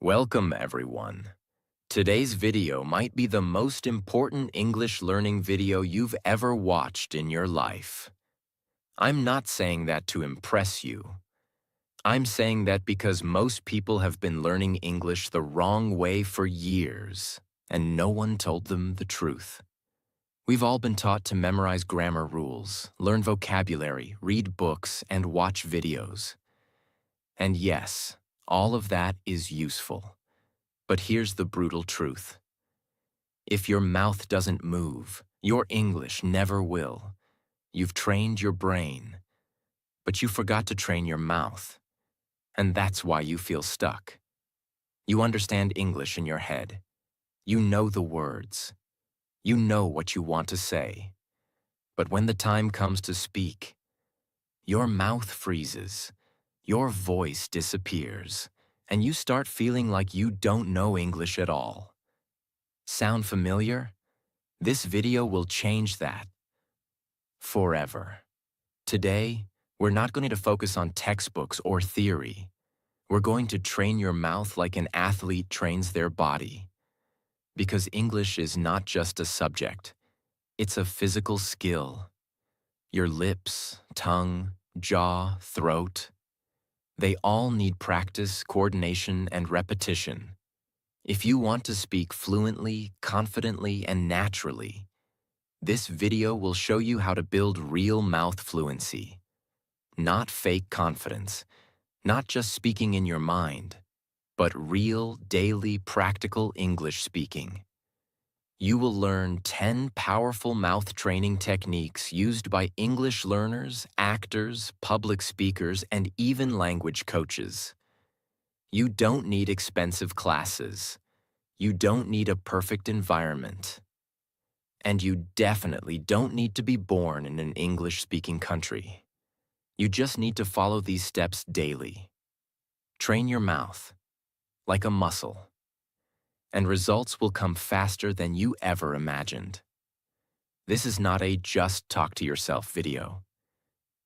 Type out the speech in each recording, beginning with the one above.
Welcome, everyone. Today's video might be the most important English learning video you've ever watched in your life. I'm not saying that to impress you. I'm saying that because most people have been learning English the wrong way for years, and no one told them the truth. We've all been taught to memorize grammar rules, learn vocabulary, read books, and watch videos. And yes, all of that is useful. But here's the brutal truth. If your mouth doesn't move, your English never will. You've trained your brain, but you forgot to train your mouth. And that's why you feel stuck. You understand English in your head. You know the words. You know what you want to say. But when the time comes to speak, your mouth freezes, your voice disappears, and you start feeling like you don't know English at all. Sound familiar? This video will change that forever. Today, we're not going to focus on textbooks or theory. We're going to train your mouth like an athlete trains their body. Because English is not just a subject, it's a physical skill. Your lips, tongue, jaw, throat, they all need practice, coordination, and repetition. If you want to speak fluently, confidently, and naturally, this video will show you how to build real mouth fluency. Not fake confidence, not just speaking in your mind, but real, daily, practical English speaking. You will learn 10 powerful mouth training techniques used by English learners, actors, public speakers, and even language coaches. You don't need expensive classes. You don't need a perfect environment. And you definitely don't need to be born in an English-speaking country. You just need to follow these steps daily. Train your mouth, like a muscle, and results will come faster than you ever imagined. This is not a just talk to yourself video.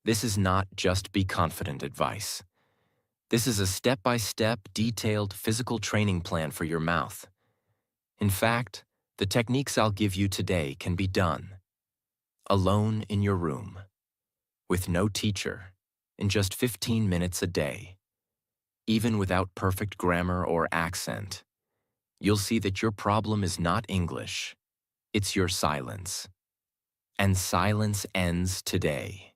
This is not just be confident advice. This is a step-by-step, detailed physical training plan for your mouth. In fact, the techniques I'll give you today can be done alone in your room, with no teacher, in just 15 minutes a day. Even without perfect grammar or accent, you'll see that your problem is not English, it's your silence. And silence ends today.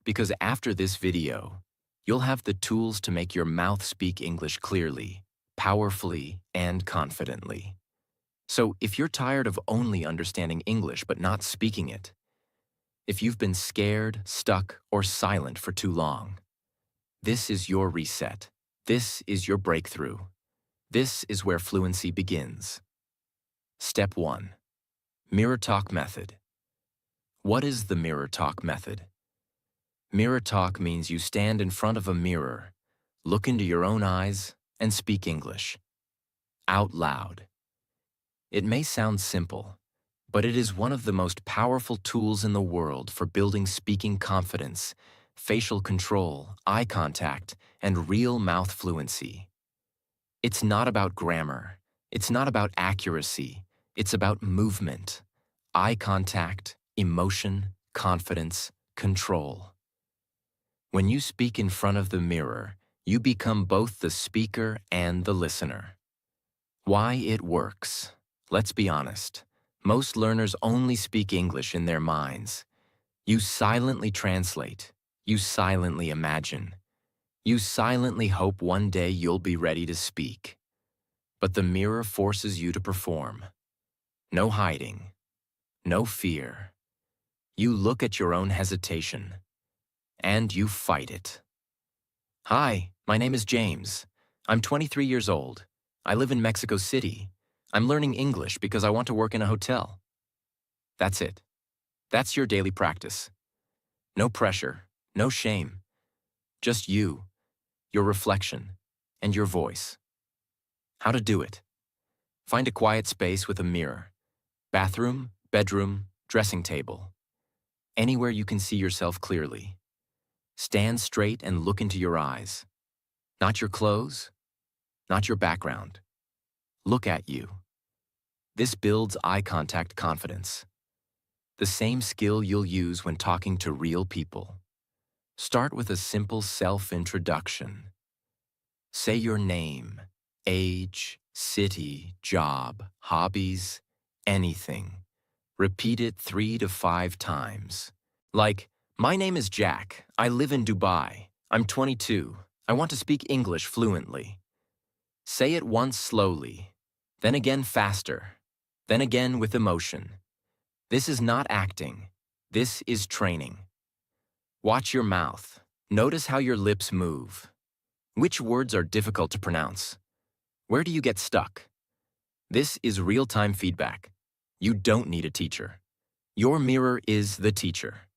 Because after this video, you'll have the tools to make your mouth speak English clearly, powerfully, and confidently. So if you're tired of only understanding English but not speaking it, if you've been scared, stuck, or silent for too long, this is your reset. This is your breakthrough. This is where fluency begins. Step 1. Mirror Talk Method. What is the Mirror Talk Method? Mirror talk means you stand in front of a mirror, look into your own eyes, and speak English. Out loud. It may sound simple, but it is one of the most powerful tools in the world for building speaking confidence, facial control, eye contact, and real mouth fluency. It's not about grammar. It's not about accuracy. It's about movement, eye contact, emotion, confidence, control. When you speak in front of the mirror, you become both the speaker and the listener. Why it works? Let's be honest. Most learners only speak English in their minds. You silently translate. You silently imagine. You silently hope one day you'll be ready to speak. But the mirror forces you to perform. No hiding. No fear. You look at your own hesitation. And you fight it. Hi, my name is James. I'm 23 years old. I live in Mexico City. I'm learning English because I want to work in a hotel. That's it. That's your daily practice. No pressure, no shame. Just you, your reflection, and your voice. How to do it. Find a quiet space with a mirror. Bathroom, bedroom, dressing table. Anywhere you can see yourself clearly. Stand straight and look into your eyes. Not your clothes, not your background. Look at you. This builds eye contact confidence, the same skill you'll use when talking to real people. Start with a simple self-introduction. Say your name, age, city, job, hobbies, anything. Repeat it 3 to 5 times. Like, my name is Jack. I live in Dubai. I'm 22. I want to speak English fluently. Say it once slowly, then again faster, then again with emotion. This is not acting. This is training. Watch your mouth. Notice how your lips move. Which words are difficult to pronounce? Where do you get stuck? This is real-time feedback. You don't need a teacher. Your mirror is the teacher.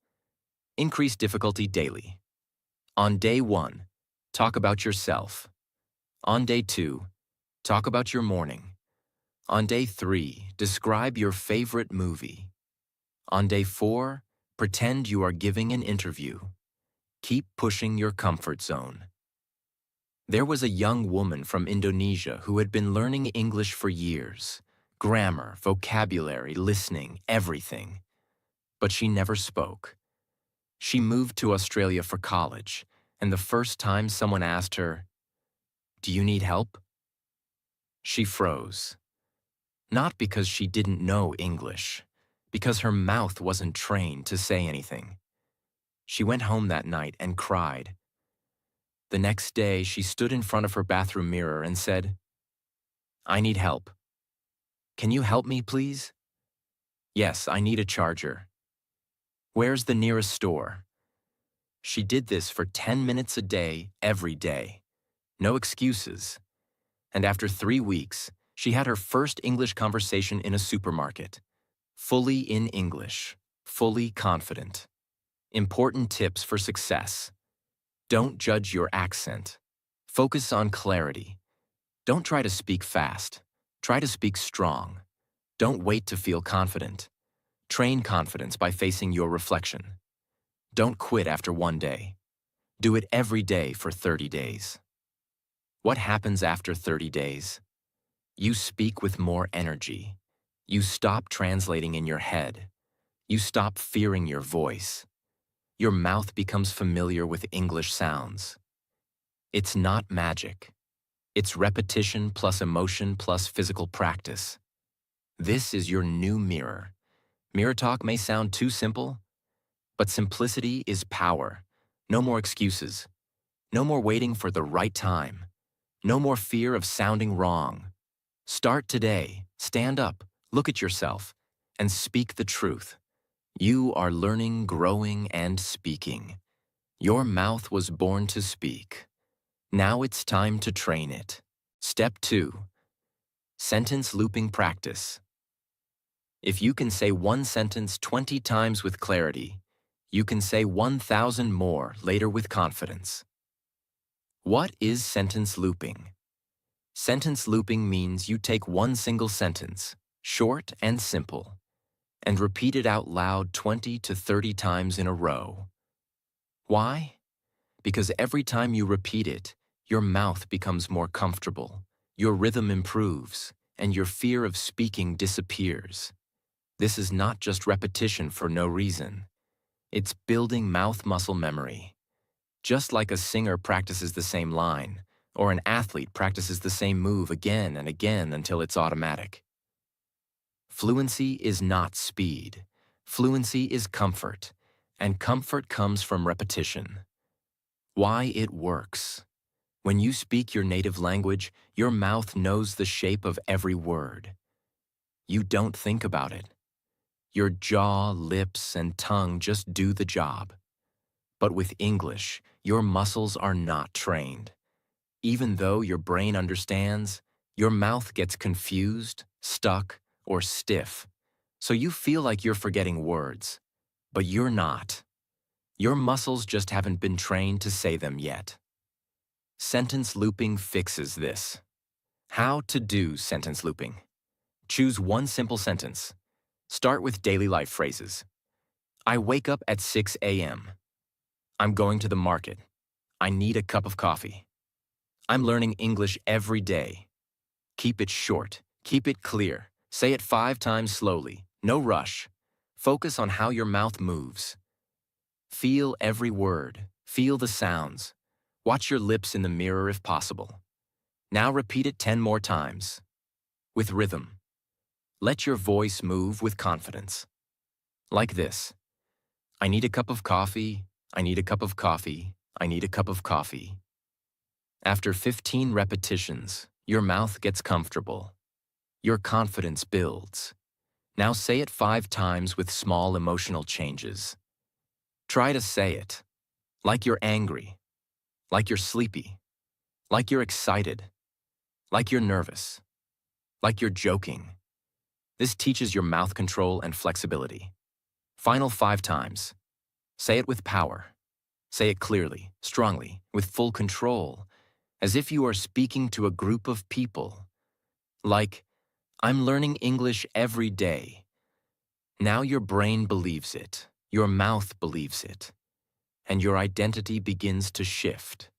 Increase difficulty daily. On day 1, talk about yourself. On day 2, talk about your morning. On day 3, describe your favorite movie. On day 4, pretend you are giving an interview. Keep pushing your comfort zone. There was a young woman from Indonesia who had been learning English for years. Grammar, vocabulary, listening, everything. But she never spoke. She moved to Australia for college, and the first time someone asked her, "Do you need help?" she froze. Not because she didn't know English, because her mouth wasn't trained to say anything. She went home that night and cried. The next day, she stood in front of her bathroom mirror and said, "I need help. Can you help me, please?" "Yes, I need a charger." "Where's the nearest store?" She did this for 10 minutes a day, every day. No excuses. And after 3 weeks, she had her first English conversation in a supermarket. Fully in English, fully confident. Important tips for success. Don't judge your accent. Focus on clarity. Don't try to speak fast. Try to speak strong. Don't wait to feel confident. Train confidence by facing your reflection. Don't quit after 1 day. Do it every day for 30 days. What happens after 30 days? You speak with more energy. You stop translating in your head. You stop fearing your voice. Your mouth becomes familiar with English sounds. It's not magic. It's repetition plus emotion plus physical practice. This is your new mirror. Mirror talk may sound too simple, but simplicity is power. No more excuses. No more waiting for the right time. No more fear of sounding wrong. Start today. Stand up, look at yourself, and speak the truth. You are learning, growing, and speaking. Your mouth was born to speak. Now it's time to train it. Step 2. Sentence looping practice. If you can say one sentence 20 times with clarity, you can say 1,000 more later with confidence. What is sentence looping? Sentence looping means you take one single sentence, short and simple, and repeat it out loud 20 to 30 times in a row. Why? Because every time you repeat it, your mouth becomes more comfortable, your rhythm improves, and your fear of speaking disappears. This is not just repetition for no reason. It's building mouth muscle memory. Just like a singer practices the same line, or an athlete practices the same move again and again until it's automatic. Fluency is not speed. Fluency is comfort, and comfort comes from repetition. Why it works. When you speak your native language, your mouth knows the shape of every word. You don't think about it. Your jaw, lips, and tongue just do the job. But with English, your muscles are not trained. Even though your brain understands, your mouth gets confused, stuck, or stiff. So you feel like you're forgetting words. But you're not. Your muscles just haven't been trained to say them yet. Sentence looping fixes this. How to do sentence looping. Choose one simple sentence. Start with daily life phrases. I wake up at 6 a.m. I'm going to the market. I need a cup of coffee. I'm learning English every day. Keep it short. Keep it clear. Say it 5 times slowly. No rush. Focus on how your mouth moves. Feel every word. Feel the sounds. Watch your lips in the mirror if possible. Now repeat it 10 more times. With rhythm. Let your voice move with confidence. Like this. I need a cup of coffee. I need a cup of coffee. I need a cup of coffee. After 15 repetitions, your mouth gets comfortable. Your confidence builds. Now say it 5 times with small emotional changes. Try to say it like you're angry, like you're sleepy, like you're excited, like you're nervous, like you're joking. This teaches your mouth control and flexibility. Final 5 times. Say it with power. Say it clearly, strongly, with full control, as if you are speaking to a group of people. Like, I'm learning English every day. Now your brain believes it, your mouth believes it, and your identity begins to shift.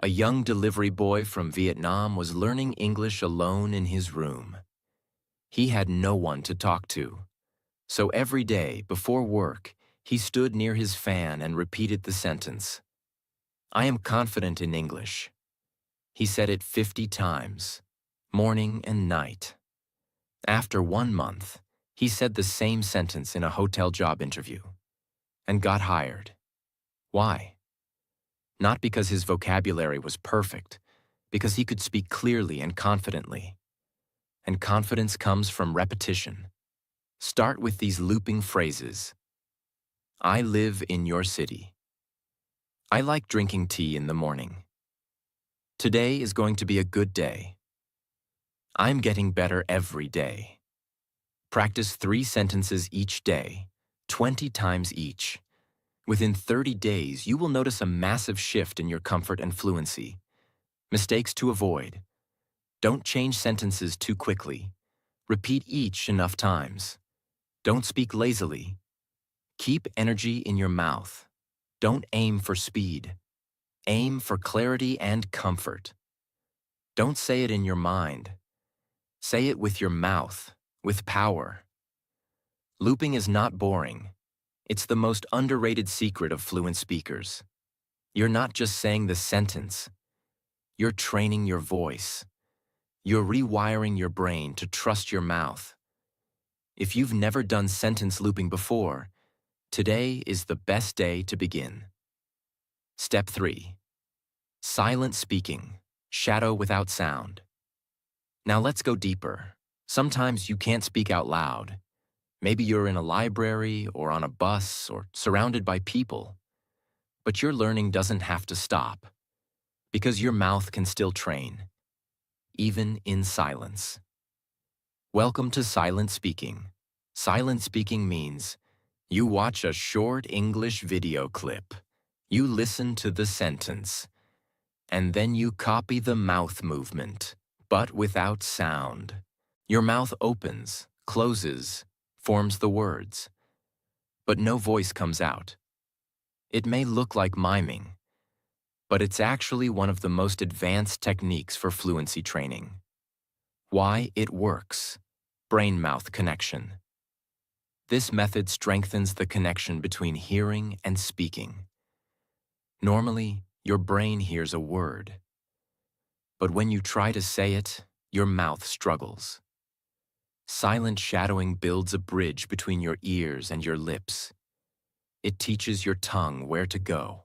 A young delivery boy from Vietnam was learning English alone in his room. He had no one to talk to. So every day, before work, he stood near his fan and repeated the sentence, I am confident in English. He said it 50 times, morning and night. After 1 month, he said the same sentence in a hotel job interview and got hired. Why? Not because his vocabulary was perfect, because he could speak clearly and confidently. And confidence comes from repetition. Start with these looping phrases. I live in your city. I like drinking tea in the morning. Today is going to be a good day. I'm getting better every day. Practice 3 sentences each day, 20 times each. Within 30 days, you will notice a massive shift in your comfort and fluency. Mistakes to avoid. Don't change sentences too quickly. Repeat each enough times. Don't speak lazily. Keep energy in your mouth. Don't aim for speed. Aim for clarity and comfort. Don't say it in your mind. Say it with your mouth, with power. Looping is not boring. It's the most underrated secret of fluent speakers. You're not just saying the sentence. You're training your voice. You're rewiring your brain to trust your mouth. If you've never done sentence looping before, today is the best day to begin. Step 3. Silent speaking, shadow without sound. Now let's go deeper. Sometimes you can't speak out loud. Maybe you're in a library or on a bus or surrounded by people. But your learning doesn't have to stop, because your mouth can still train, even in silence. Welcome to silent speaking. Silent speaking means you watch a short English video clip, you listen to the sentence, and then you copy the mouth movement, but without sound. Your mouth opens, closes, forms the words, but no voice comes out. It may look like miming, but it's actually one of the most advanced techniques for fluency training. Why it works: brain-mouth connection. This method strengthens the connection between hearing and speaking. Normally, your brain hears a word, but when you try to say it, your mouth struggles. Silent shadowing builds a bridge between your ears and your lips. It teaches your tongue where to go.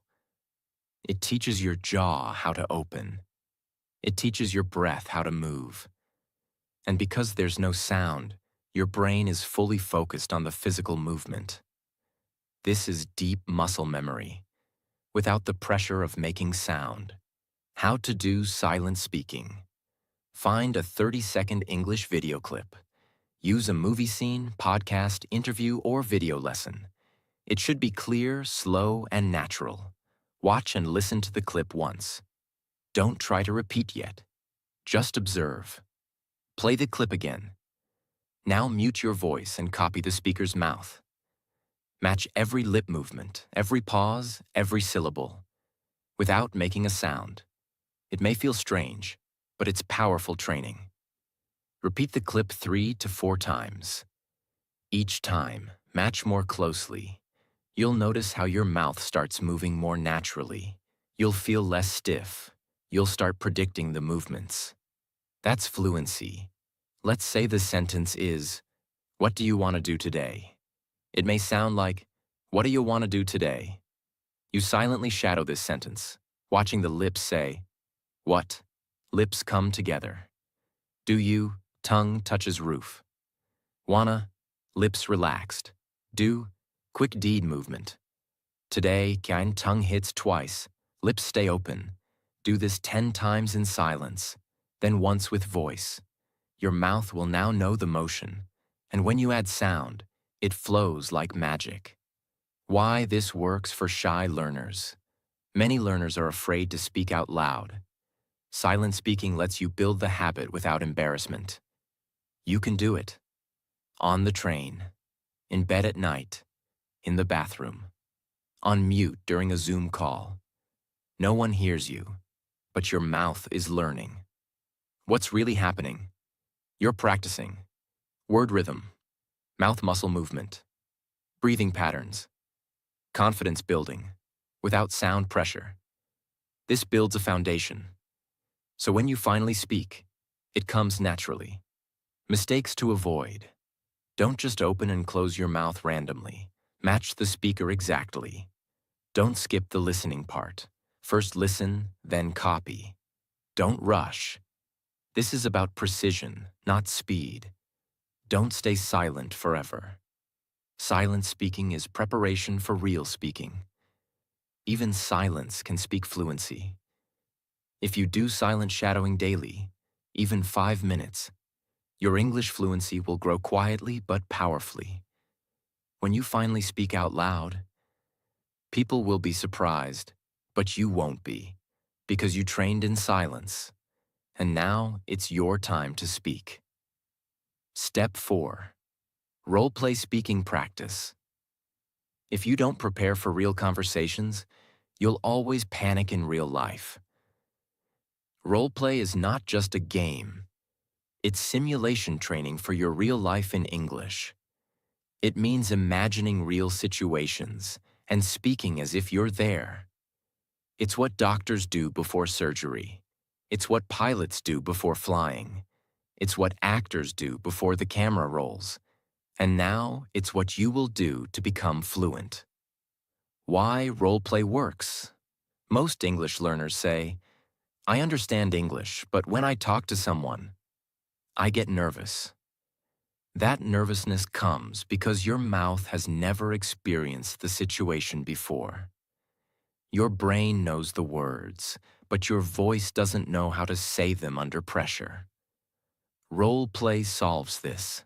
It teaches your jaw how to open. It teaches your breath how to move. And because there's no sound, your brain is fully focused on the physical movement. This is deep muscle memory, without the pressure of making sound. How to do silent speaking. Find a 30-second English video clip. Use a movie scene, podcast, interview, or video lesson. It should be clear, slow, and natural. Watch and listen to the clip once. Don't try to repeat yet. Just observe. Play the clip again. Now mute your voice and copy the speaker's mouth. Match every lip movement, every pause, every syllable, without making a sound. It may feel strange, but it's powerful training. Repeat the clip 3 to 4 times. Each time, match more closely. You'll notice how your mouth starts moving more naturally. You'll feel less stiff. You'll start predicting the movements. That's fluency. Let's say the sentence is, "What do you want to do today?" It may sound like, "What do you want to do today?" You silently shadow this sentence, watching the lips say, "What?" Lips come together. Do you? Tongue touches roof. Wanna? Lips relaxed. Do? Quick deed movement. Today, kein tongue hits twice. Lips stay open. Do this 10 times in silence, then once with voice. Your mouth will now know the motion, and when you add sound, it flows like magic. Why this works for shy learners. Many learners are afraid to speak out loud. Silent speaking lets you build the habit without embarrassment. You can do it. On the train, in bed at night, in the bathroom, on mute during a Zoom call. No one hears you, but your mouth is learning. What's really happening? You're practicing. Word rhythm, mouth muscle movement, breathing patterns, confidence building, without sound pressure. This builds a foundation. So when you finally speak, it comes naturally. Mistakes to avoid. Don't just open and close your mouth randomly. Match the speaker exactly. Don't skip the listening part. First listen, then copy. Don't rush. This is about precision, not speed. Don't stay silent forever. Silent speaking is preparation for real speaking. Even silence can speak fluency. If you do silent shadowing daily, even 5 minutes, your English fluency will grow quietly but powerfully. When you finally speak out loud, people will be surprised, but you won't be, because you trained in silence, and now it's your time to speak. Step 4. Role-play speaking practice. If you don't prepare for real conversations, you'll always panic in real life. Role-play is not just a game. It's simulation training for your real life in English. It means imagining real situations and speaking as if you're there. It's what doctors do before surgery. It's what pilots do before flying. It's what actors do before the camera rolls. And now, it's what you will do to become fluent. Why role-play works? Most English learners say, "I understand English, but when I talk to someone, I get nervous." That nervousness comes because your mouth has never experienced the situation before. Your brain knows the words, but your voice doesn't know how to say them under pressure. Role-play solves this.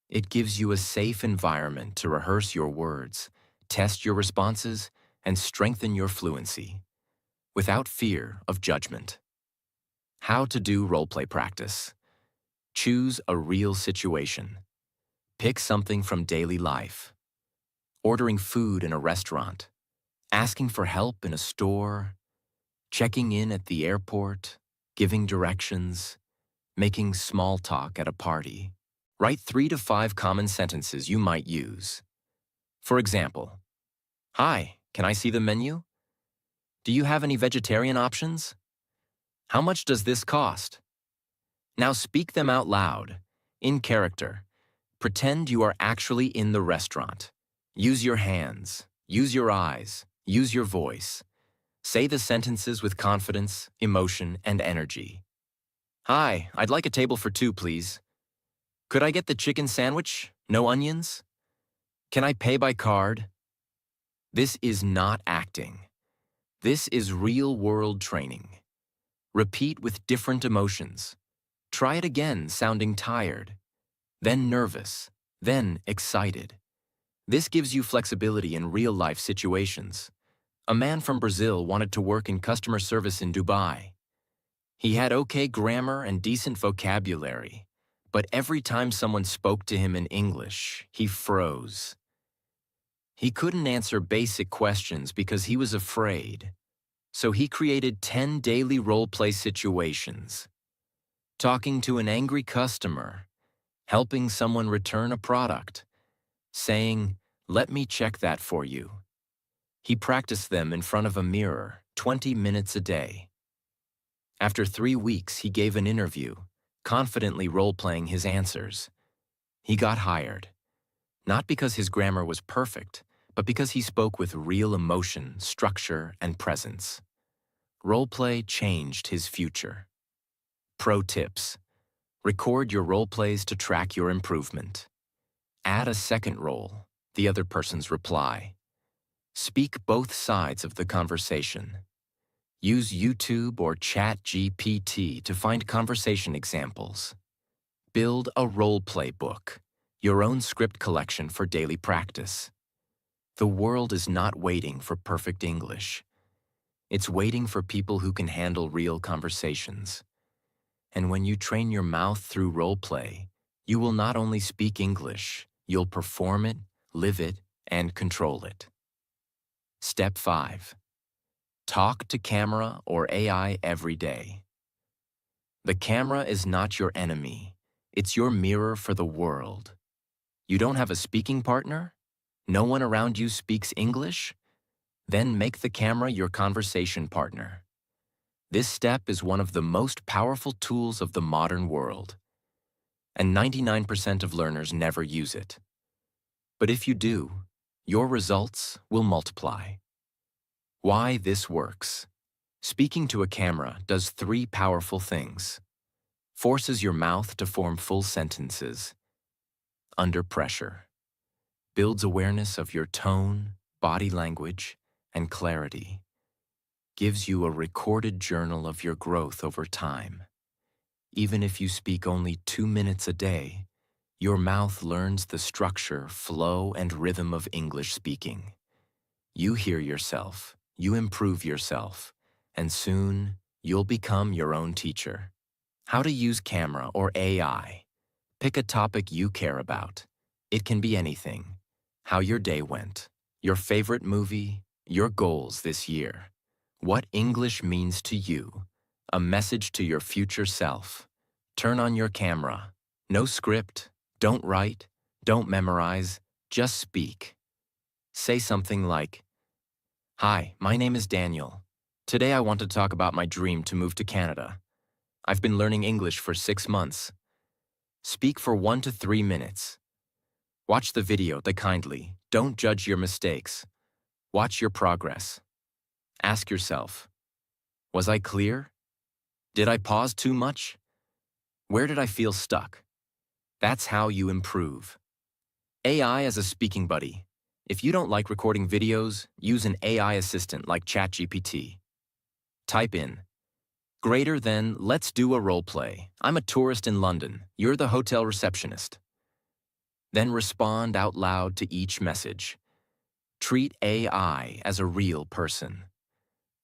It gives you a safe environment to rehearse your words, test your responses, and strengthen your fluency, without fear of judgment. How to do role-play practice. Choose a real situation. Pick something from daily life. Ordering food in a restaurant, asking for help in a store, checking in at the airport, giving directions, making small talk at a party. Write 3 to 5 common sentences you might use. For example, "Hi, can I see the menu? Do you have any vegetarian options? How much does this cost?" Now speak them out loud, in character. Pretend you are actually in the restaurant. Use your hands, use your eyes, use your voice. Say the sentences with confidence, emotion, and energy. "Hi, I'd like a table for 2, please. Could I get the chicken sandwich? No onions? Can I pay by card?" This is not acting. This is real-world training. Repeat with different emotions. Try it again, sounding tired, then nervous, then excited. This gives you flexibility in real-life situations. A man from Brazil wanted to work in customer service in Dubai. He had okay grammar and decent vocabulary, but every time someone spoke to him in English, he froze. He couldn't answer basic questions because he was afraid. So he created 10 daily role-play situations. Talking to an angry customer, helping someone return a product, saying, "Let me check that for you." He practiced them in front of a mirror, 20 minutes a day. After 3 weeks, he gave an interview, confidently role-playing his answers. He got hired, not because his grammar was perfect, but because he spoke with real emotion, structure, and presence. Role-play changed his future. Pro tips: record your role-plays to track your improvement. Add a second role, the other person's reply. Speak both sides of the conversation. Use YouTube or ChatGPT to find conversation examples. Build a role-play book, your own script collection for daily practice. The world is not waiting for perfect English. It's waiting for people who can handle real conversations. And when you train your mouth through role-play, you will not only speak English, you'll perform it, live it, and control it. Step 5. Talk to camera or AI every day. The camera is not your enemy. It's your mirror for the world. You don't have a speaking partner? No one around you speaks English? Then make the camera your conversation partner. This step is one of the most powerful tools of the modern world, and 99% of learners never use it. But if you do, your results will multiply. Why this works. Speaking to a camera does 3 powerful things. Forces your mouth to form full sentences. Under pressure. Builds awareness of your tone, body language, and clarity. Gives you a recorded journal of your growth over time. Even if you speak only 2 minutes a day, your mouth learns the structure, flow, and rhythm of English speaking. You hear yourself, you improve yourself, and soon you'll become your own teacher. How to use camera or AI. Pick a topic you care about. It can be anything. How your day went, your favorite movie, your goals this year. What English means to you. A message to your future self. Turn on your camera. No script. Don't write. Don't memorize. Just speak. Say something like, "Hi, my name is Daniel. Today I want to talk about my dream to move to Canada. I've been learning English for 6 months." Speak for 1 to 3 minutes. Watch the video kindly. Don't judge your mistakes. Watch your progress. Ask yourself, was I clear? Did I pause too much? Where did I feel stuck? That's how you improve. AI as a speaking buddy. If you don't like recording videos, use an AI assistant like ChatGPT. Type in, greater than, let's do a role play. I'm a tourist in London. You're the hotel receptionist. Then respond out loud to each message. Treat AI as a real person.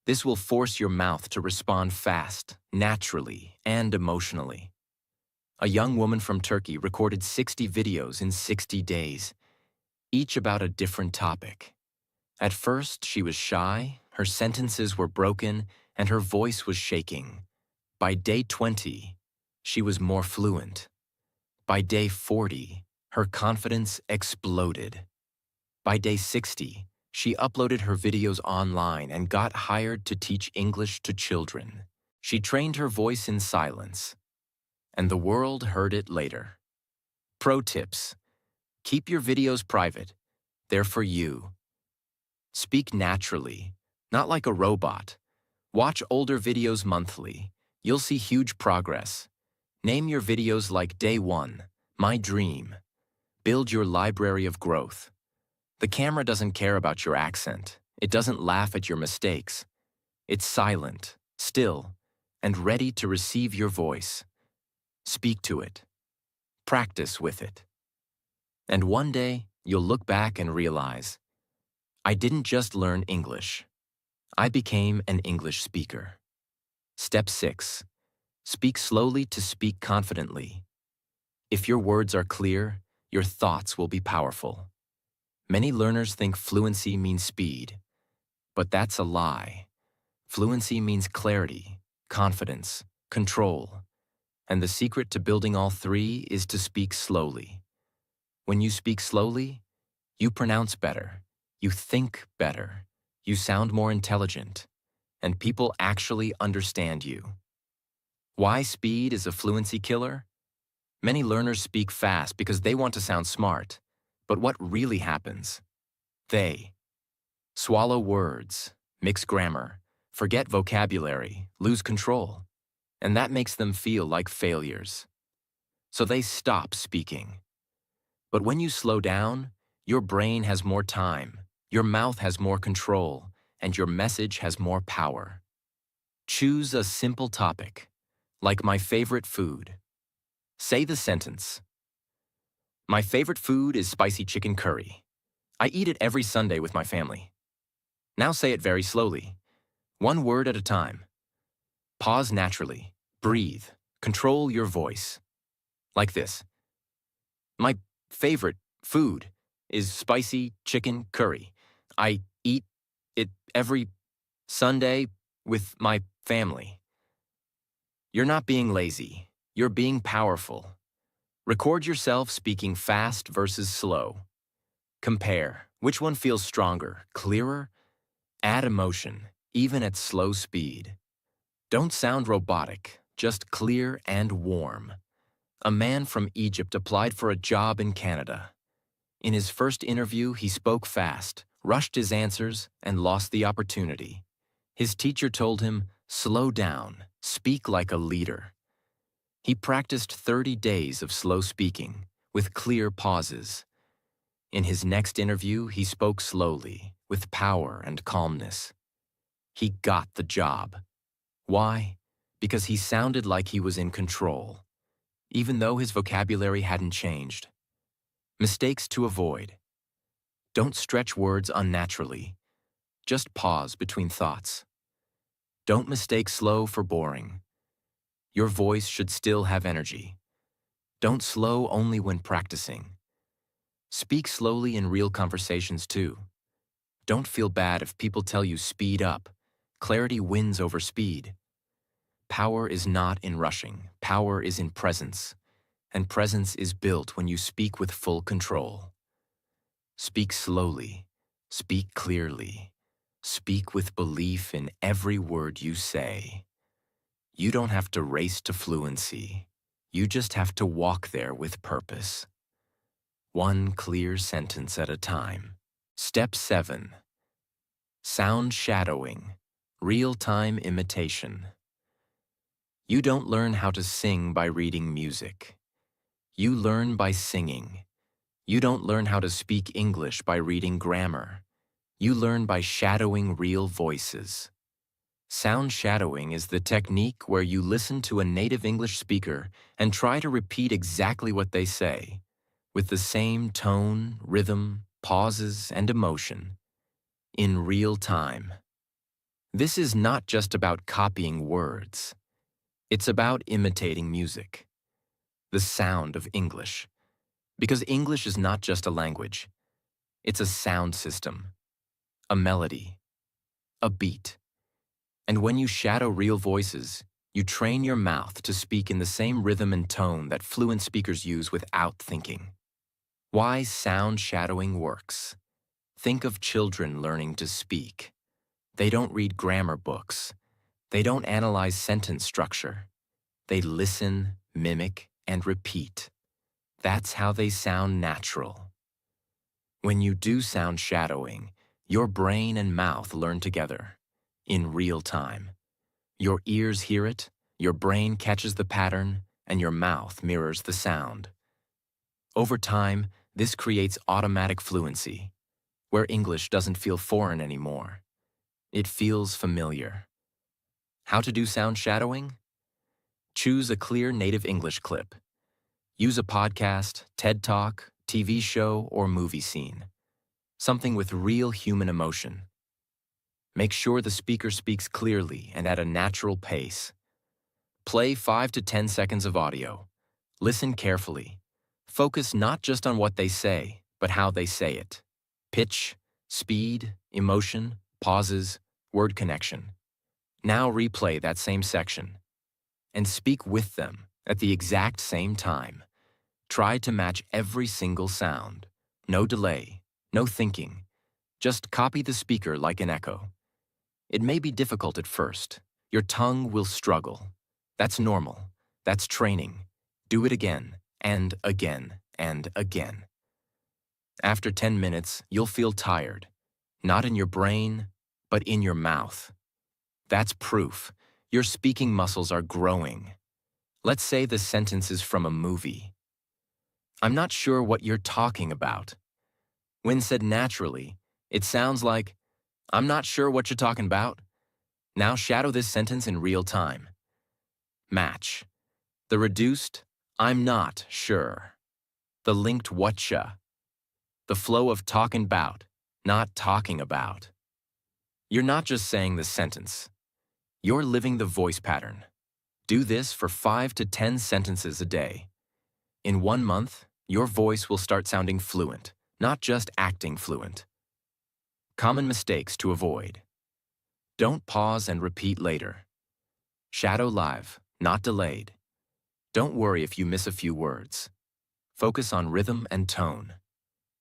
This will force your mouth to respond fast, naturally, and emotionally. A young woman from Turkey recorded 60 videos in 60 days, each about a different topic. At first, she was shy, her sentences were broken, and her voice was shaking. By day 20, she was more fluent. By day 40, her confidence exploded. By day 60, she uploaded her videos online and got hired to teach English to children. She trained her voice in silence, and the world heard it later. Pro tips. Keep your videos private. They're for you. Speak naturally, not like a robot. Watch older videos monthly. You'll see huge progress. Name your videos like Day 1, My Dream. Build your library of growth. The camera doesn't care about your accent. It doesn't laugh at your mistakes. It's silent, still, and ready to receive your voice. Speak to it. Practice with it. And one day, you'll look back and realize, I didn't just learn English. I became an English speaker. Step 6. Speak slowly to speak confidently. If your words are clear, your thoughts will be powerful. Many learners think fluency means speed, but that's a lie. Fluency means clarity, confidence, control, and the secret to building all three is to speak slowly. When you speak slowly, you pronounce better, you think better, you sound more intelligent, and people actually understand you. Why speed is a fluency killer? Many learners speak fast because they want to sound smart. But what really happens? They swallow words, mix grammar, forget vocabulary, lose control, and that makes them feel like failures. So they stop speaking. But when you slow down, your brain has more time, your mouth has more control, and your message has more power. Choose a simple topic, like my favorite food. Say the sentence. My favorite food is spicy chicken curry. I eat it every Sunday with my family. Now say it very slowly, one word at a time. Pause naturally, breathe, control your voice. Like this. My favorite food is spicy chicken curry. I eat it every Sunday with my family. You're not being lazy. You're being powerful. Record yourself speaking fast versus slow. Compare. Which one feels stronger, clearer? Add emotion, even at slow speed. Don't sound robotic, just clear and warm. A man from Egypt applied for a job in Canada. In his first interview, he spoke fast, rushed his answers, and lost the opportunity. His teacher told him, slow down, speak like a leader. He practiced 30 days of slow speaking, with clear pauses. In his next interview, he spoke slowly, with power and calmness. He got the job. Why? Because he sounded like he was in control, even though his vocabulary hadn't changed. Mistakes to avoid. Don't stretch words unnaturally. Just pause between thoughts. Don't mistake slow for boring. Your voice should still have energy. Don't slow only when practicing. Speak slowly in real conversations too. Don't feel bad if people tell you speed up. Clarity wins over speed. Power is not in rushing. Power is in presence. And presence is built when you speak with full control. Speak slowly. Speak clearly. Speak with belief in every word you say. You don't have to race to fluency. You just have to walk there with purpose. One clear sentence at a time. Step 7. Sound shadowing. Real-time imitation. You don't learn how to sing by reading music. You learn by singing. You don't learn how to speak English by reading grammar. You learn by shadowing real voices. Sound shadowing is the technique where you listen to a native English speaker and try to repeat exactly what they say, with the same tone, rhythm, pauses, and emotion, in real time. This is not just about copying words. It's about imitating music, the sound of English. Because English is not just a language. It's a sound system, a melody, a beat. And when you shadow real voices, you train your mouth to speak in the same rhythm and tone that fluent speakers use without thinking. Why sound shadowing works. Think of children learning to speak. They don't read grammar books. They don't analyze sentence structure. They listen, mimic, and repeat. That's how they sound natural. When you do sound shadowing, your brain and mouth learn together, in real time. Your ears hear it, your brain catches the pattern, and your mouth mirrors the sound. Over time, this creates automatic fluency, where English doesn't feel foreign anymore. It feels familiar. How to do sound shadowing? Choose a clear native English clip. Use a podcast, TED Talk, TV show, or movie scene. Something with real human emotion. Make sure the speaker speaks clearly and at a natural pace. Play 5 to 10 seconds of audio. Listen carefully. Focus not just on what they say, but how they say it. Pitch, speed, emotion, pauses, word connection. Now replay that same section and speak with them at the exact same time. Try to match every single sound. No delay, no thinking. Just copy the speaker like an echo. It may be difficult at first. Your tongue will struggle. That's normal. That's training. Do it again, and again, and again. After 10 minutes, you'll feel tired. Not in your brain, but in your mouth. That's proof. Your speaking muscles are growing. Let's say the sentence is from a movie. I'm not sure what you're talking about. When said naturally, it sounds like, I'm not sure what you're talking about. Now shadow this sentence in real time. Match. The reduced, I'm not sure. The linked whatcha. The flow of talking about, not talking about. You're not just saying the sentence. You're living the voice pattern. Do this for 5 to 10 sentences a day. In 1 month, your voice will start sounding fluent, not just acting fluent. Common mistakes to avoid. Don't pause and repeat later. Shadow live, not delayed. Don't worry if you miss a few words. Focus on rhythm and tone.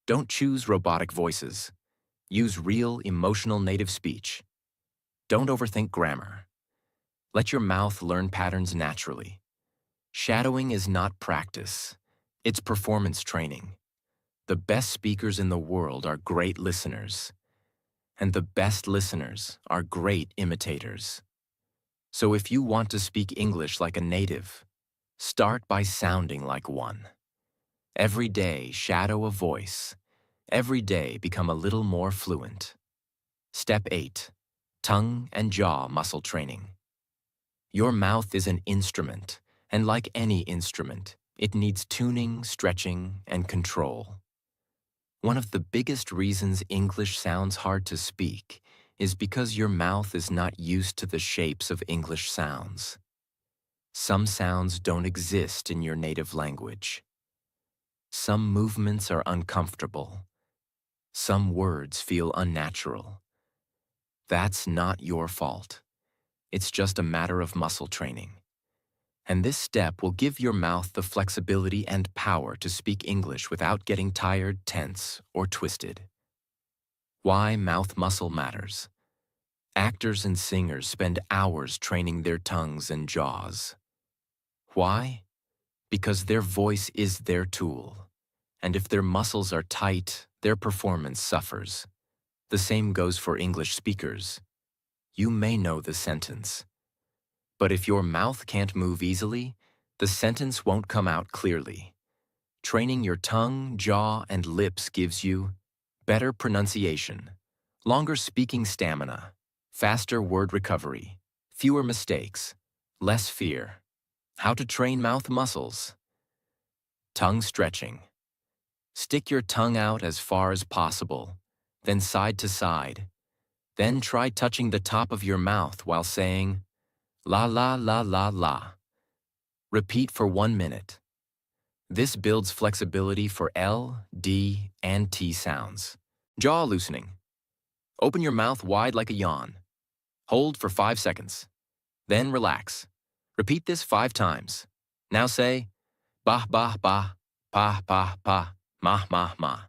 Don't choose robotic voices. Use real, emotional native speech. Don't overthink grammar. Let your mouth learn patterns naturally. Shadowing is not practice. It's performance training. The best speakers in the world are great listeners. And the best listeners are great imitators. So if you want to speak English like a native, start by sounding like one. Every day, shadow a voice. Every day, become a little more fluent. Step 8. Tongue and jaw muscle training. Your mouth is an instrument, and like any instrument, it needs tuning, stretching, and control. One of the biggest reasons English sounds hard to speak is because your mouth is not used to the shapes of English sounds. Some sounds don't exist in your native language. Some movements are uncomfortable. Some words feel unnatural. That's not your fault. It's just a matter of muscle training. And this step will give your mouth the flexibility and power to speak English without getting tired, tense, or twisted. Why mouth muscle matters. Actors and singers spend hours training their tongues and jaws. Why? Because their voice is their tool. And if their muscles are tight, their performance suffers. The same goes for English speakers. You may know the sentence. But if your mouth can't move easily, the sentence won't come out clearly. Training your tongue, jaw, and lips gives you better pronunciation, longer speaking stamina, faster word recovery, fewer mistakes, less fear. How to train mouth muscles. Tongue stretching. Stick your tongue out as far as possible, then side to side. Then try touching the top of your mouth while saying, la la la la la. Repeat for 1 minute. This builds flexibility for L, D, and T sounds. Jaw loosening. Open your mouth wide like a yawn. Hold for 5 seconds. Then relax. Repeat this 5 times. Now say, bah bah bah, pa pa pa, ma ma ma.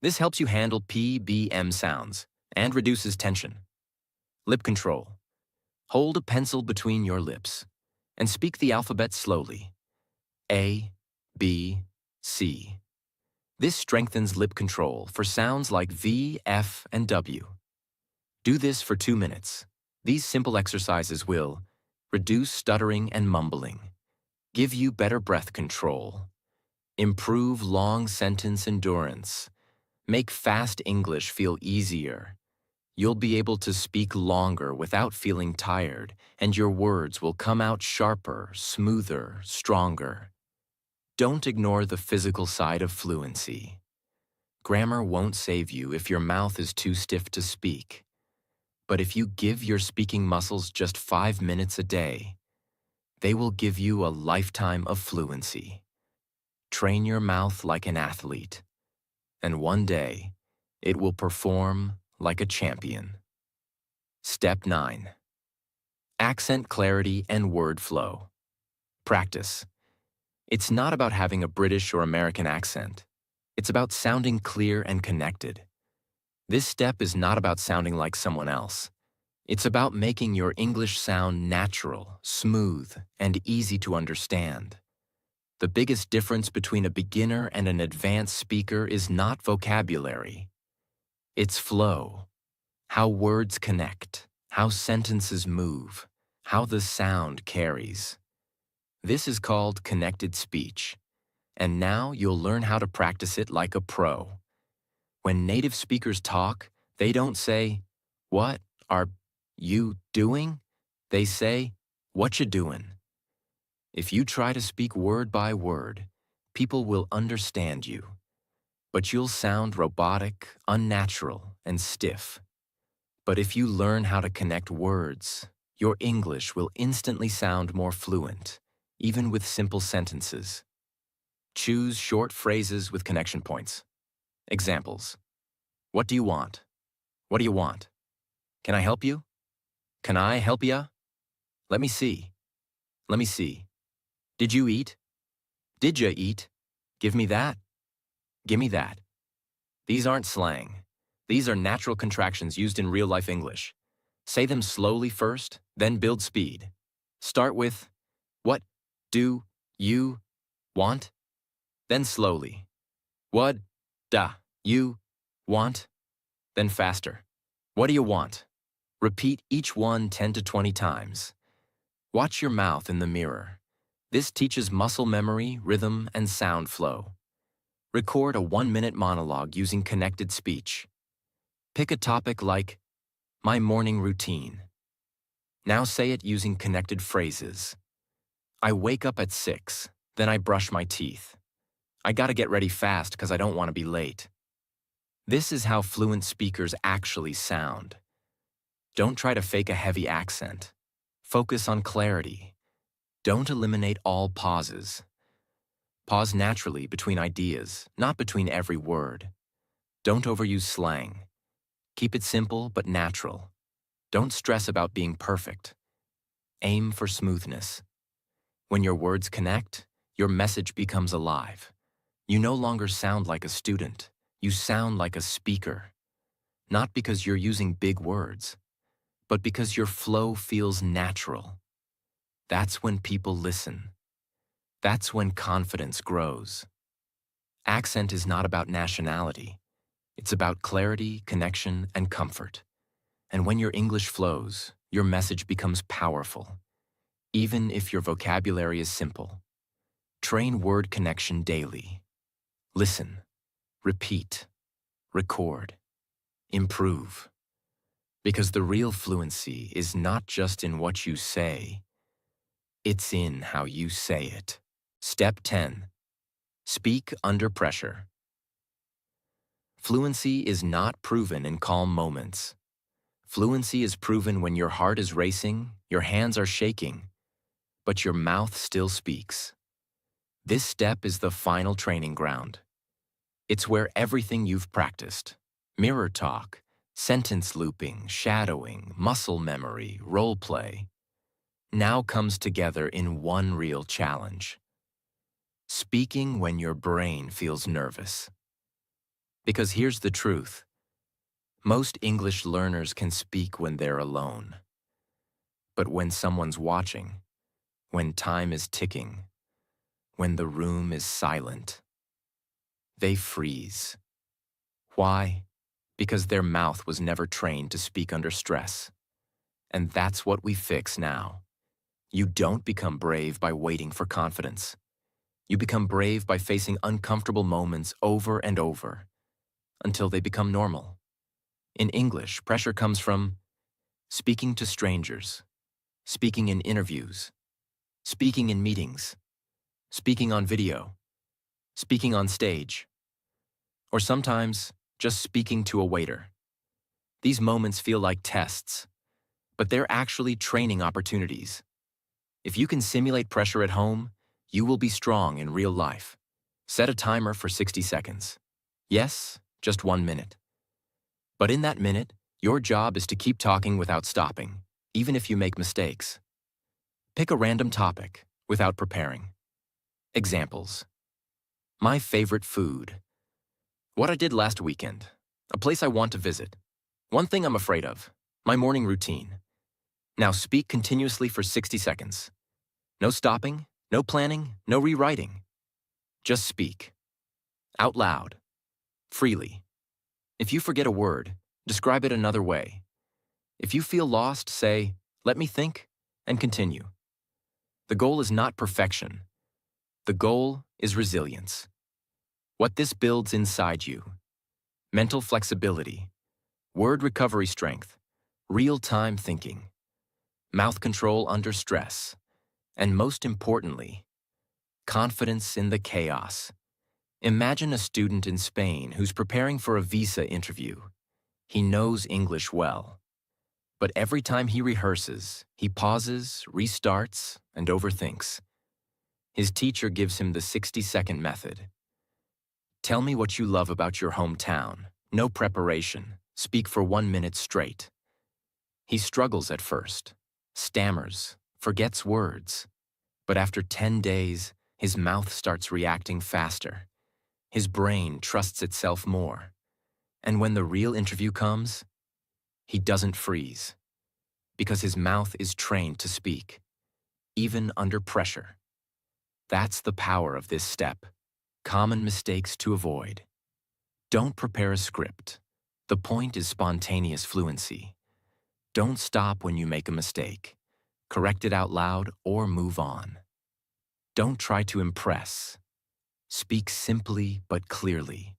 This helps you handle P, B, M sounds and reduces tension. Lip control. Hold a pencil between your lips and speak the alphabet slowly. A, B, C. This strengthens lip control for sounds like V, F, and W. Do this for 2 minutes. These simple exercises will reduce stuttering and mumbling, give you better breath control, improve long sentence endurance, make fast English feel easier. You'll be able to speak longer without feeling tired, and your words will come out sharper, smoother, stronger. Don't ignore the physical side of fluency. Grammar won't save you if your mouth is too stiff to speak. But if you give your speaking muscles just 5 minutes a day, they will give you a lifetime of fluency. Train your mouth like an athlete, and one day, it will perform like a champion. Step 9. Accent clarity and word flow. Practice. It's not about having a British or American accent. It's about sounding clear and connected. This step is not about sounding like someone else. It's about making your English sound natural, smooth, and easy to understand. The biggest difference between a beginner and an advanced speaker is not vocabulary. It's flow. How words connect, how sentences move, how the sound carries. This is called connected speech. And now you'll learn how to practice it like a pro. When native speakers talk, they don't say, "What are you doing?" They say, "What you doing?" If you try to speak word by word, people will understand you. But you'll sound robotic, unnatural, and stiff. But if you learn how to connect words, your English will instantly sound more fluent, even with simple sentences. Choose short phrases with connection points. Examples. What do you want? What do you want? Can I help you? Can I help ya? Let me see. Let me see. Did you eat? Did ya eat? Give me that. Give me that. These aren't slang. These are natural contractions used in real-life English. Say them slowly first, then build speed. Start with, what do you want? Then slowly. What da you want? Then faster. What do you want? Repeat each one 10 to 20 times. Watch your mouth in the mirror. This teaches muscle memory, rhythm, and sound flow. Record a 1-minute monologue using connected speech. Pick a topic like, my morning routine. Now say it using connected phrases. I wake up at 6, then I brush my teeth. I gotta get ready fast because I don't want to be late. This is how fluent speakers actually sound. Don't try to fake a heavy accent. Focus on clarity. Don't eliminate all pauses. Pause naturally between ideas, not between every word. Don't overuse slang. Keep it simple but natural. Don't stress about being perfect. Aim for smoothness. When your words connect, your message becomes alive. You no longer sound like a student. You sound like a speaker. Not because you're using big words, but because your flow feels natural. That's when people listen. That's when confidence grows. Accent is not about nationality. It's about clarity, connection, and comfort. And when your English flows, your message becomes powerful, even if your vocabulary is simple. Train word connection daily. Listen, repeat, record, improve. Because the real fluency is not just in what you say, it's in how you say it. Step 10. Speak under pressure. Fluency is not proven in calm moments. Fluency is proven when your heart is racing, your hands are shaking, but your mouth still speaks. This step is the final training ground. It's where everything you've practiced, mirror talk, sentence looping, shadowing, muscle memory, role play, now comes together in one real challenge. Speaking when your brain feels nervous. Because here's the truth. Most English learners can speak when they're alone. But when someone's watching, when time is ticking, when the room is silent, they freeze. Why? Because their mouth was never trained to speak under stress. And that's what we fix now. You don't become brave by waiting for confidence. You become brave by facing uncomfortable moments over and over, until they become normal. In English, pressure comes from speaking to strangers, speaking in interviews, speaking in meetings, speaking on video, speaking on stage, or sometimes just speaking to a waiter. These moments feel like tests, but they're actually training opportunities. If you can simulate pressure at home, you will be strong in real life. Set a timer for 60 seconds. Yes, just 1 minute. But in that minute, your job is to keep talking without stopping. even if you make mistakes. Pick a random topic without preparing. Examples. My favorite food. What I did last weekend. A place I want to visit. One thing I'm afraid of. My morning routine. Now speak continuously for 60 seconds. No stopping, no planning, no rewriting. Just speak. Out loud. Freely. If you forget a word, describe it another way. If you feel lost, say, "Let me think," and continue. The goal is not perfection. The goal is resilience. What this builds inside you. Mental flexibility, word recovery strength, real-time thinking, mouth control under stress, and most importantly, confidence in the chaos. Imagine a student in Spain who's preparing for a visa interview. He knows English well. But every time he rehearses, he pauses, restarts, and overthinks. His teacher gives him the 60-second method. Tell me what you love about your hometown. No preparation. Speak for 1 minute straight. He struggles at first, stammers, forgets words. But after 10 days, his mouth starts reacting faster. His brain trusts itself more. And when the real interview comes, he doesn't freeze. Because his mouth is trained to speak, even under pressure. That's the power of this step. Common mistakes to avoid. Don't prepare a script. The point is spontaneous fluency. Don't stop when you make a mistake. Correct it out loud or move on. Don't try to impress. Speak simply but clearly.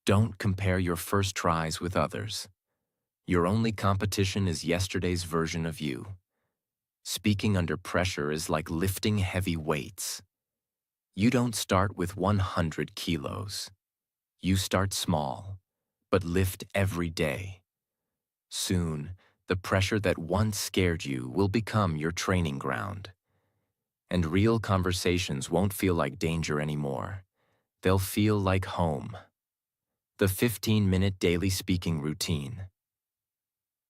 Don't compare your first tries with others. Your only competition is yesterday's version of you. Speaking under pressure is like lifting heavy weights. You don't start with 100 kilos. You start small, but lift every day. Soon, the pressure that once scared you will become your training ground. And real conversations won't feel like danger anymore. They'll feel like home. The 15-minute daily speaking routine.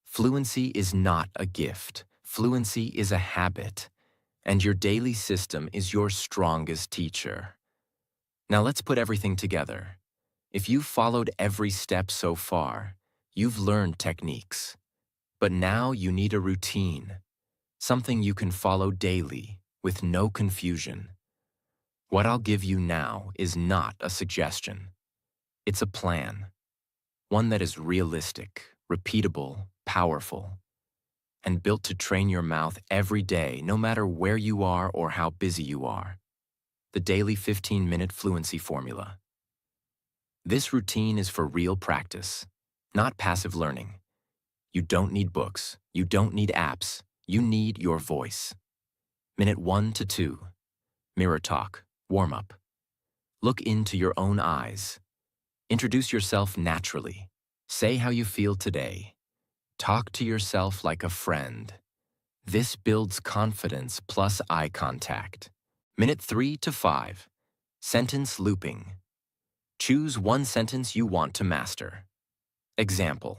Fluency is not a gift. Fluency is a habit. And your daily system is your strongest teacher. Now let's put everything together. If you've followed every step so far, you've learned techniques. But now you need a routine, something you can follow daily with no confusion. What I'll give you now is not a suggestion. It's a plan, one that is realistic, repeatable, powerful, and built to train your mouth every day, no matter where you are or how busy you are. The daily 15-minute fluency formula. This routine is for real practice, not passive learning. You don't need books. You don't need apps. You need your voice. Minute 1 to 2. Mirror talk, warm up. Look into your own eyes. Introduce yourself naturally. Say how you feel today. Talk to yourself like a friend. This builds confidence plus eye contact. Minute 3 to 5. Sentence looping. Choose one sentence you want to master. Example.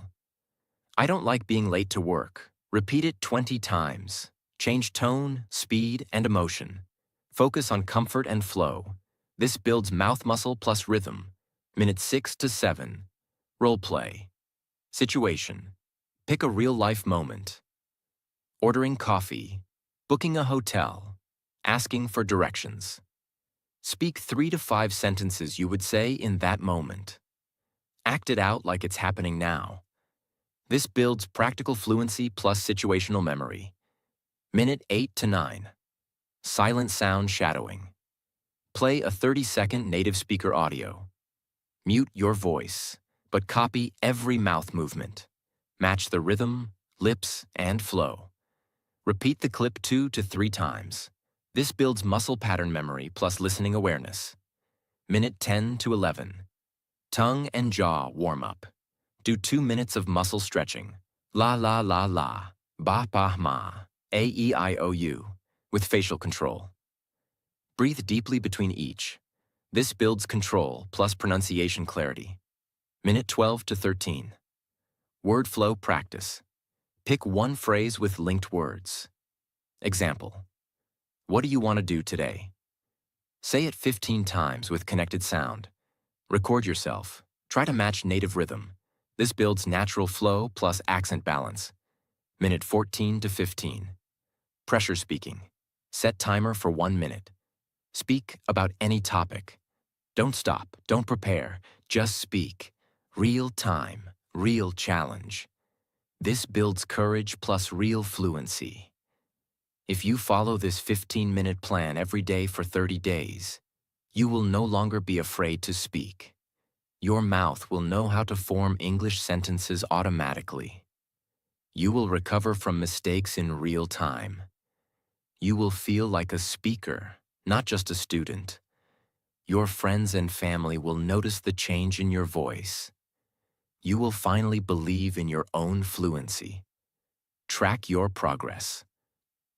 I don't like being late to work. Repeat it 20 times. Change tone, speed, and emotion. Focus on comfort and flow. This builds mouth muscle plus rhythm. Minute 6 to 7. Role play. Situation. Pick a real-life moment. Ordering coffee. Booking a hotel. Asking for directions. Speak 3 to 5 sentences you would say in that moment. Act it out like it's happening now. This builds practical fluency plus situational memory. Minute 8 to 9. Silent sound shadowing. Play a 30-second native speaker audio. Mute your voice, but copy every mouth movement. Match the rhythm, lips, and flow. Repeat the clip 2 to 3 times. This builds muscle pattern memory plus listening awareness. Minute 10 to 11. Tongue and jaw warm up. Do 2 minutes of muscle stretching. La la la la, ba ba ma, a e I o u, with facial control. Breathe deeply between each. This builds control plus pronunciation clarity. Minute 12 to 13. Word flow practice. Pick one phrase with linked words. Example: what do you want to do today? Say it 15 times with connected sound. Record yourself. Try to match native rhythm. This builds natural flow plus accent balance. Minute 14 to 15. Pressure speaking. Set timer for 1 minute. Speak about any topic. Don't stop, don't prepare, just speak. Real time, real challenge. This builds courage plus real fluency. If you follow this 15-minute plan every day for 30 days, you will no longer be afraid to speak. Your mouth will know how to form English sentences automatically. You will recover from mistakes in real time. You will feel like a speaker, not just a student. Your friends and family will notice the change in your voice. You will finally believe in your own fluency. Track your progress.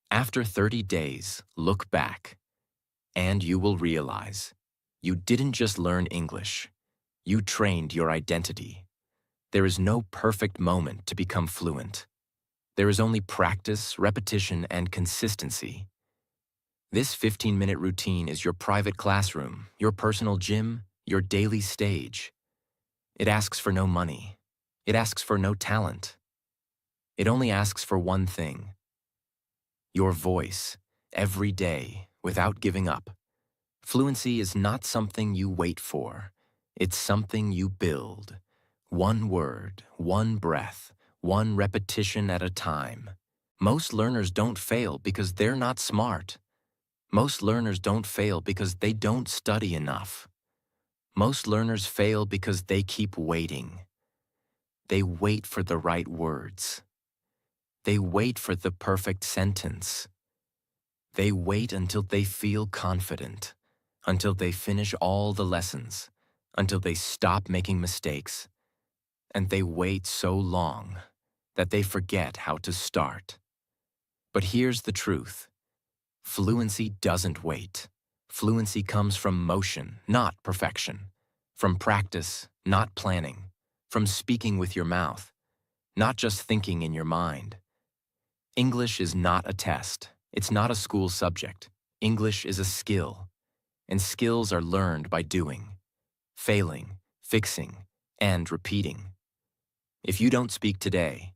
After 30 days, look back, and you will realize you didn't just learn English. You trained your identity. There is no perfect moment to become fluent. There is only practice, repetition, and consistency. This 15-minute routine is your private classroom, your personal gym, your daily stage. It asks for no money. It asks for no talent. It only asks for one thing: your voice, every day, without giving up. Fluency is not something you wait for. It's something you build. One word, one breath, one repetition at a time. Most learners don't fail because they're not smart. Most learners don't fail because they don't study enough. Most learners fail because they keep waiting. They wait for the right words. They wait for the perfect sentence. They wait until they feel confident, until they finish all the lessons, until they stop making mistakes. And they wait so long that they forget how to start. But here's the truth. Fluency doesn't wait. Fluency comes from motion, not perfection. From practice, not planning. From speaking with your mouth, not just thinking in your mind. English is not a test. It's not a school subject. English is a skill. And skills are learned by doing, failing, fixing, and repeating. If you don't speak today,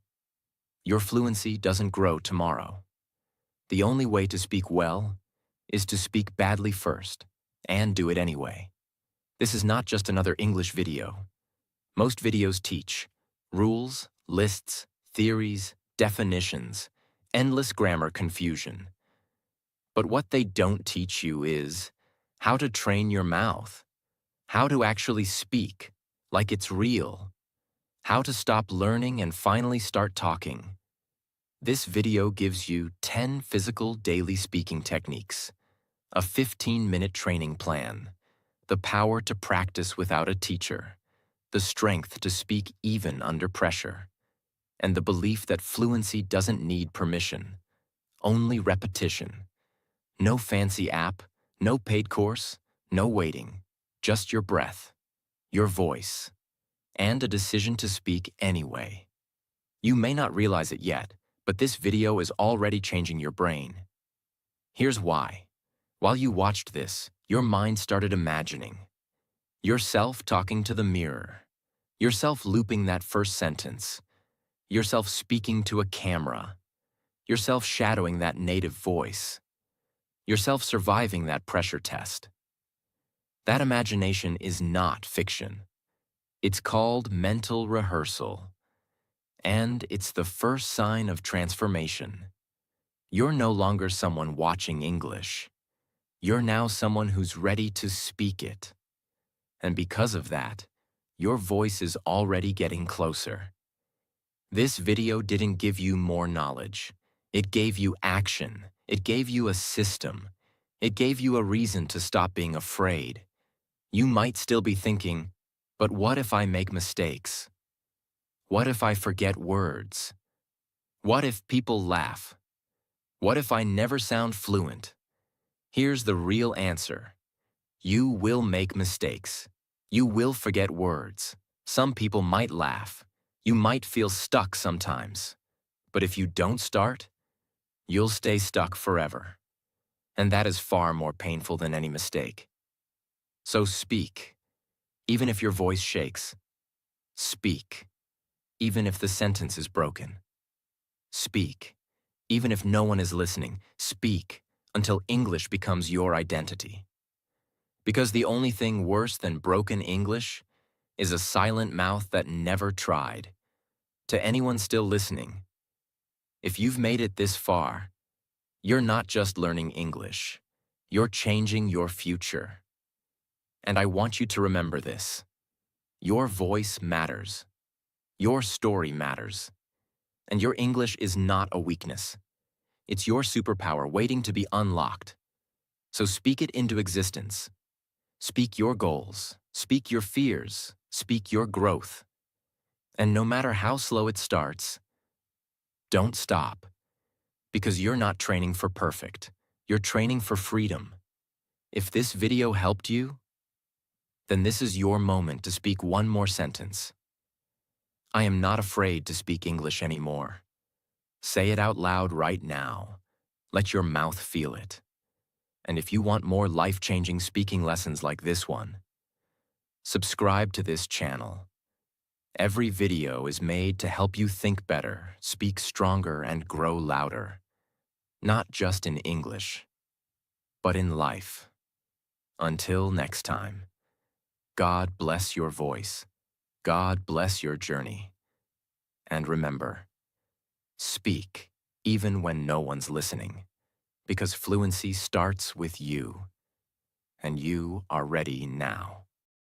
your fluency doesn't grow tomorrow. The only way to speak well is to speak badly first and do it anyway. This is not just another English video. Most videos teach rules, lists, theories, definitions, endless grammar confusion. But what they don't teach you is how to train your mouth, how to actually speak like it's real, how to stop learning and finally start talking. This video gives you 10 physical daily speaking techniques, a 15-minute training plan, the power to practice without a teacher, the strength to speak even under pressure, and the belief that fluency doesn't need permission, only repetition. No fancy app, no paid course, no waiting, just your breath, your voice, and a decision to speak anyway. You may not realize it yet, but this video is already changing your brain. Here's why. While you watched this, your mind started imagining. Yourself talking to the mirror. Yourself looping that first sentence. Yourself speaking to a camera. Yourself shadowing that native voice. Yourself surviving that pressure test. That imagination is not fiction. It's called mental rehearsal. And it's the first sign of transformation. You're no longer someone watching English. You're now someone who's ready to speak it. And because of that, your voice is already getting closer. This video didn't give you more knowledge. It gave you action. It gave you a system. It gave you a reason to stop being afraid. You might still be thinking, but what if I make mistakes? What if I forget words? What if people laugh? What if I never sound fluent? Here's the real answer. You will make mistakes. You will forget words. Some people might laugh. You might feel stuck sometimes. But if you don't start, you'll stay stuck forever. And that is far more painful than any mistake. So speak, even if your voice shakes. Speak, even if the sentence is broken. Speak, even if no one is listening. Speak until English becomes your identity. Because the only thing worse than broken English is a silent mouth that never tried. To anyone still listening, if you've made it this far, you're not just learning English. You're changing your future. And I want you to remember this. Your voice matters. Your story matters. And your English is not a weakness. It's your superpower waiting to be unlocked. So speak it into existence. Speak your goals. Speak your fears. Speak your growth. And no matter how slow it starts, don't stop. Because you're not training for perfect. You're training for freedom. If this video helped you, then this is your moment to speak one more sentence. I am not afraid to speak English anymore. Say it out loud right now. Let your mouth feel it. And if you want more life-changing speaking lessons like this one, subscribe to this channel. Every video is made to help you think better, speak stronger, and grow louder. Not just in English, but in life. Until next time, God bless your voice. God bless your journey. And remember, speak even when no one's listening, because fluency starts with you, and you are ready now.